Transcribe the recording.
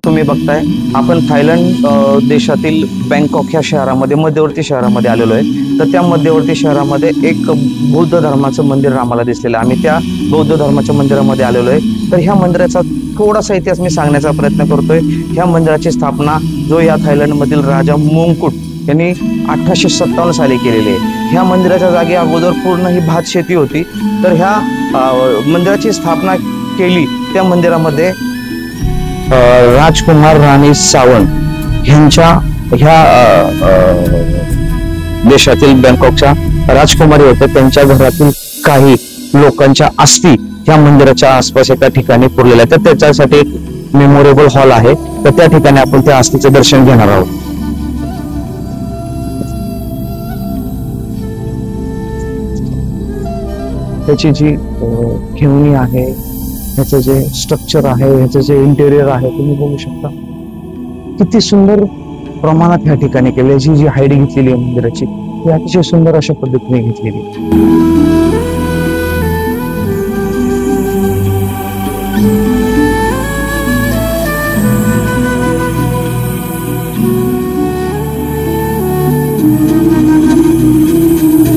तुम्ही बघताय आपण थायलंड देशातील बँकॉक ह्या शहरामध्ये मध्यवर्ती शहरामध्ये आलेलो आहे. तर त्या मध्यवर्ती शहरामध्ये एक बौद्ध धर्माचं मंदिर आम्हाला दिसलेलं आहे. आम्ही त्या बौद्ध धर्माच्या मंदिरामध्ये आलेलो आहे. तर ह्या मंदिराचा थोडासा इतिहास मी सांगण्याचा प्रयत्न करतोय. ह्या मंदिराची स्थापना जो या थायलंडमधील राजा मोंगकुट यांनी 1857 साली केलेली आहे. ह्या मंदिराच्या जागी अगोदर पूर्ण ही भात शेती होती. तर ह्या मंदिराची स्थापना केली त्या मंदिरामध्ये राजकुमार राणी सावंत ह्यांच्या ह्या देशातील बँकॉकच्या राजकुमारी होत्या. त्यांच्या घरातील काही लोकांच्या अस्थी ह्या मंदिराच्या आसपास एका ठिकाणी पुरलेल्या आहेत. तर त्याच्यासाठी एक मेमोरेबल हॉल आहे. तर त्या ठिकाणी आपण त्या अस्थीचं दर्शन घेणार आहोत. त्याची जी खेळणी आहे, ह्याचं जे स्ट्रक्चर आहे, ह्याचं जे इंटेरियर आहे, तुम्ही बघू शकता किती सुंदर प्रमाणात ह्या ठिकाणी केली. जी हाईट घेतलेली आहे मंदिराची ती अतिशय सुंदर अशा पद्धतीने घेतलेली.